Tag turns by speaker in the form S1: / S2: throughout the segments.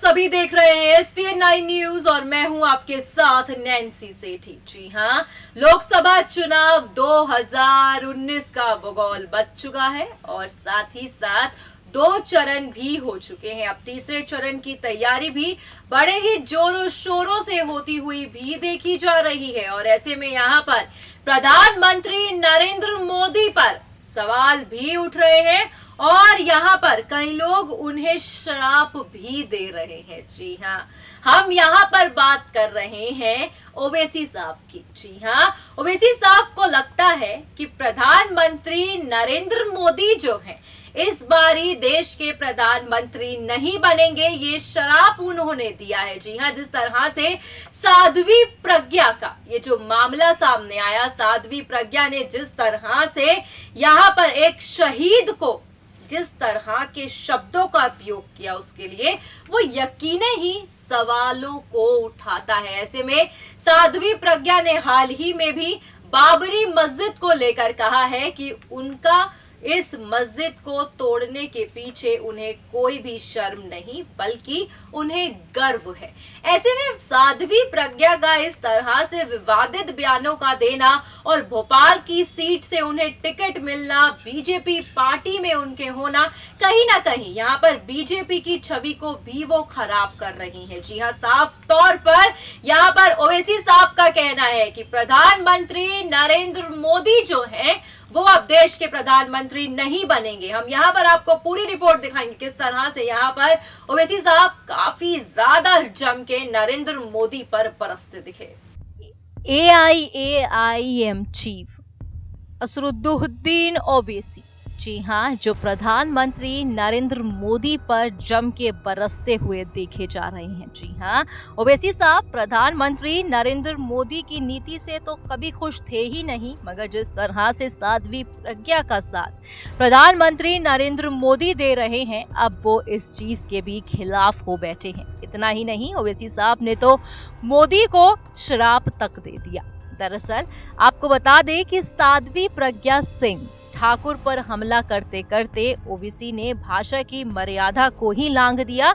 S1: सभी देख रहे हैं एसपीएन 9 न्यूज और मैं हूं आपके साथ नैन्सी सेठी। जी हां, लोकसभा चुनाव 2019 का भूगोल बच चुका है और साथ ही साथ 2 चरण भी हो चुके हैं। अब तीसरे चरण की तैयारी भी बड़े ही जोरों शोरों से होती हुई भी देखी जा रही है और ऐसे में यहाँ पर प्रधानमंत्री नरेंद्र मोदी पर सवाल भी उठ रहे हैं और यहाँ पर कई लोग उन्हें श्राप भी दे रहे हैं। जी हाँ, हम यहाँ पर बात कर रहे हैं ओवैसी साहब की। जी हाँ, ओवैसी साहब को लगता है कि प्रधानमंत्री नरेंद्र मोदी जो है इस बारी देश के प्रधानमंत्री नहीं बनेंगे, ये शराप उन्होंने दिया है। जी हाँ, जिस तरह से साध्वी प्रज्ञा का ये जो मामला सामने आया, साध्वी प्रज्ञा ने जिस तरह से यहाँ पर एक शहीद को जिस तरह के शब्दों का उपयोग किया, उसके लिए वो यकीनन ही सवालों को उठाता है। ऐसे में साध्वी प्रज्ञा ने हाल ही में भी बाबरी मस्जिद को लेकर कहा है कि उनका इस मस्जिद को तोड़ने के पीछे उन्हें कोई भी शर्म नहीं बल्कि उन्हें गर्व है। ऐसे में साध्वी प्रज्ञा का इस तरह से विवादित बयानों का देना और भोपाल की सीट से उन्हें टिकट मिलना, बीजेपी पार्टी में उनके होना, कहीं ना कहीं यहाँ पर बीजेपी की छवि को भी वो खराब कर रही है। जी हाँ, साफ तौर पर यहाँ पर ओवैसी साहब का कहना है कि प्रधानमंत्री नरेंद्र मोदी जो है वो अब देश के प्रधानमंत्री नहीं बनेंगे। हम यहाँ पर आपको पूरी रिपोर्ट दिखाएंगे किस तरह से यहाँ पर ओवैसी साहब काफी ज्यादा जम के नरेंद्र मोदी पर बरसते दिखे।
S2: AIAIM चीफ असरुद्दीन ओवैसी, जी हाँ, जो प्रधानमंत्री नरेंद्र मोदी पर जम के बरसते हुए देखे जा रहे हैं। जी हाँ, ओवैसी साहब प्रधानमंत्री नरेंद्र मोदी की नीति से तो कभी खुश थे ही नहीं, मगर जिस तरह से साध्वी प्रज्ञा का साथ प्रधानमंत्री नरेंद्र मोदी दे रहे हैं, अब वो इस चीज के भी खिलाफ हो बैठे हैं। इतना ही नहीं, ओवैसी साहब ने तो मोदी को श्राप तक दे दिया। दरअसल आपको बता दें कि साध्वी प्रज्ञा सिंह ठाकुर पर हमला करते करते ओवैसी ने भाषा की मर्यादा को ही लांघ दिया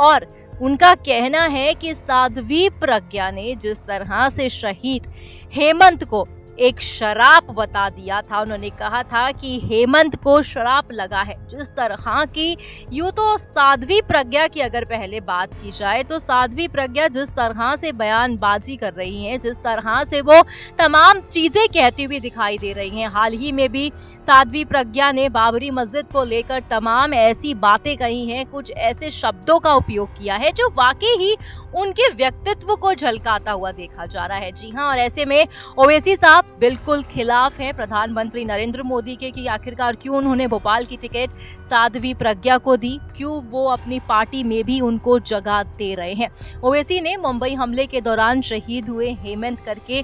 S2: और उनका कहना है कि साध्वी प्रज्ञा ने जिस तरह से शहीद हेमंत को एक शराप बता दिया था, उन्होंने कहा था कि हेमंत को शराप लगा है। जिस तरह की, यूं तो साध्वी प्रज्ञा की अगर पहले बात की जाए तो साध्वी प्रज्ञा जिस तरह से बयानबाजी कर रही हैं, जिस तरह से वो तमाम चीजें कहती हुई दिखाई दे रही हैं। हाल ही में भी साध्वी प्रज्ञा ने बाबरी मस्जिद को लेकर तमाम ऐसी बातें कही हैं, कुछ ऐसे शब्दों का उपयोग किया है जो वाकई ही उनके व्यक्तित्व को झलकाता हुआ देखा जा रहा है। जी हाँ, और ऐसे में ओवैसी साहब बिल्कुल खिलाफ है प्रधानमंत्री नरेंद्र मोदी के कि आखिरकार क्यों उन्होंने भोपाल की टिकट साध्वी प्रज्ञा को दी, क्यों वो अपनी पार्टी में भी उनको जगह दे रहे हैं। ओवैसी ने मुंबई हमले के दौरान शहीद हुए हेमंत करके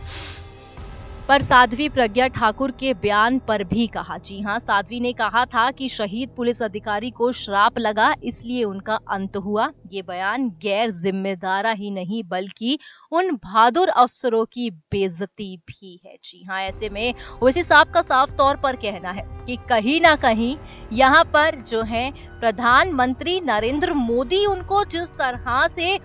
S2: पर साध्वी प्रज्ञा ठाकुर के बयान पर भी कहा। जी हाँ, साध्वी ने कहा था कि शहीद पुलिस अधिकारी को श्राप लगा इसलिए उनका अंत हुआ। ये बयान गैर जिम्मेदारा ही नहीं बल्कि उन बहादुर अफसरों की बेइज्जती भी है। जी हाँ, ऐसे में ओवैसी साहब का साफ तौर पर कहना है कि कहीं ना कहीं यहाँ पर जो है प्रधानमंत्री नरेंद्र मोदी उनको जिस तरह से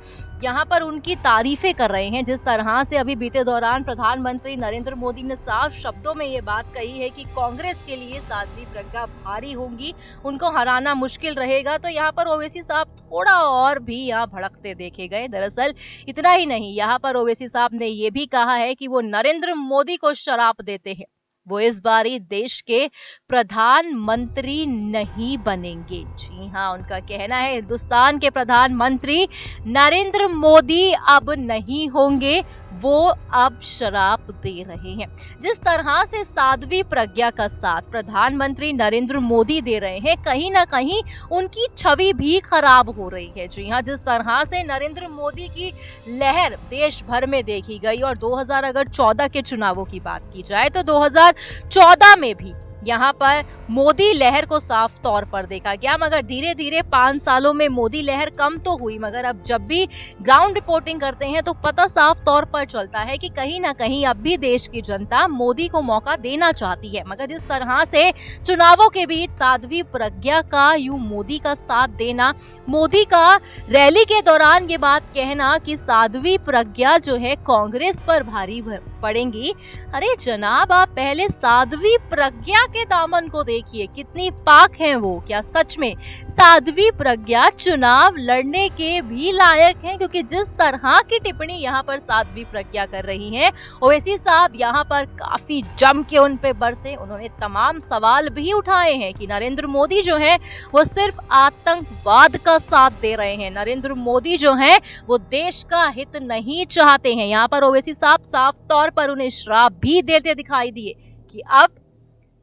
S2: यहाँ पर उनकी तारीफें कर रहे हैं, जिस तरह से अभी बीते दौरान प्रधानमंत्री नरेंद्र मोदी ने साफ शब्दों में ये बात कही है कि कांग्रेस के लिए साध्वी प्रज्ञा भारी होंगी, उनको हराना मुश्किल रहेगा, तो यहाँ पर ओवैसी साहब थोड़ा और भी यहाँ भड़कते देखे गए। दरअसल इतना ही नहीं, यहाँ पर ओवैसी साहब ने ये भी कहा है कि वो नरेंद्र मोदी को शराप देते हैं, वो इस बारी देश के प्रधानमंत्री नहीं बनेंगे। जी हाँ, उनका कहना है हिंदुस्तान के प्रधानमंत्री नरेंद्र मोदी अब नहीं होंगे, वो अब शराप दे रहे हैं। जिस तरह से साध्वी प्रज्ञा का साथ प्रधानमंत्री नरेंद्र मोदी दे रहे हैं, कहीं ना कहीं उनकी छवि भी खराब हो रही है। जी हाँ, जिस तरह से नरेंद्र मोदी की लहर देश भर में देखी गई और 2014 के चुनावों की बात की जाए तो 2014 में भी यहाँ पर मोदी लहर को साफ तौर पर देखा गया, मगर धीरे धीरे 5 सालों में मोदी लहर कम तो हुई, मगर अब जब भी ग्राउंड रिपोर्टिंग करते हैं तो पता साफ तौर पर चलता है कि कहीं ना कहीं अब भी देश की जनता मोदी को मौका देना चाहती है। मगर जिस तरह से चुनावों के बीच साध्वी प्रज्ञा का यूं मोदी का साथ देना, मोदी का रैली के दौरान ये बात कहना कि साध्वी प्रज्ञा जो है कांग्रेस पर भारी पड़ेंगी, अरे जनाब आप पहले साध्वी प्रज्ञा के दामन को देखिए, कितनी पाक हैं वो। क्या सच में साध्वी प्रज्ञा चुनाव लड़ने के भी लायक हैं? क्योंकि जिस तरह की टिप्पणी यहाँ पर साध्वी प्रज्ञा कर रही हैं, ओवैसी साहब यहाँ पर काफी जम के उन पे बरसे। उन्होंने तमाम सवाल भी उठाए हैं कि नरेंद्र मोदी जो है वो सिर्फ आतंकवाद का साथ दे रहे हैं, नरेंद्र मोदी जो है वो देश का हित नहीं चाहते हैं। यहाँ पर ओवैसी साहब साफ तौर पर उन्हें श्राप भी देते दिखाई दिए कि अब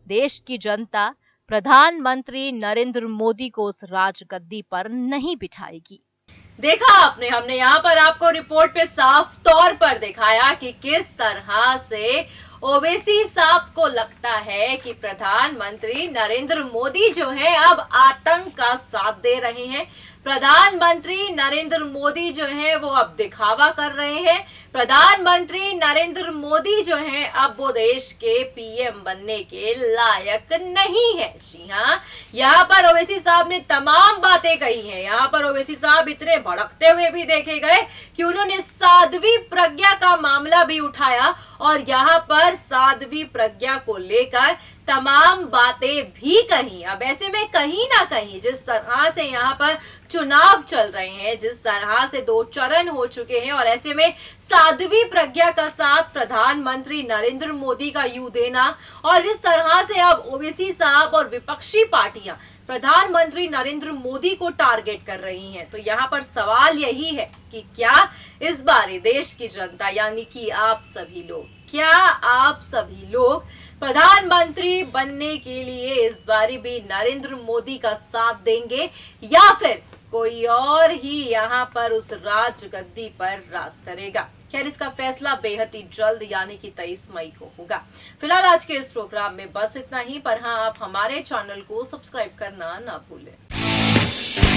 S2: देश की जनता प्रधानमंत्री नरेंद्र मोदी को उस राजगद्दी पर नहीं बिठाएगी।
S1: देखा आपने, हमने यहाँ पर आपको रिपोर्ट पे साफ तौर पर दिखाया कि किस तरह से ओवैसी साहब को लगता है कि प्रधानमंत्री नरेंद्र मोदी जो है अब आतंक का साथ दे रहे हैं। प्रधानमंत्री नरेंद्र मोदी जो है वो अब दिखावा कर रहे हैं। प्रधानमंत्री नरेंद्र मोदी जो है अब वो देश के पीएम बनने के लायक नहीं है। जी हाँ, यहाँ पर ओवैसी साहब ने तमाम बातें कही हैं। यहाँ पर ओवैसी साहब इतने भड़कते हुए भी देखे गए कि उन्होंने साध्वी प्रज्ञा का मामला भी उठाया और यहाँ पर साध्वी प्रज्ञा को लेकर तमाम बातें भी कही। अब ऐसे में कहीं ना कहीं जिस तरह से यहाँ पर चुनाव चल रहे हैं, जिस तरह से 2 चरण हो चुके हैं और ऐसे में साध्वी प्रज्ञा का साथ प्रधानमंत्री नरेंद्र मोदी का यूं देना और जिस तरह से अब ओवैसी साहब और विपक्षी पार्टियां प्रधानमंत्री नरेंद्र मोदी को टारगेट कर रही हैं, तो यहाँ पर सवाल यही है कि क्या इस बार देश की जनता यानी कि आप सभी लोग, क्या आप सभी लोग प्रधानमंत्री बनने के लिए इस बारी भी नरेंद्र मोदी का साथ देंगे या फिर कोई और ही यहाँ पर उस राजगद्दी पर राज करेगा? खैर, इसका फैसला बेहद ही जल्द यानी कि 23 मई को होगा। फिलहाल आज के इस प्रोग्राम में बस इतना ही, पर हाँ आप हमारे चैनल को सब्सक्राइब करना ना भूलें।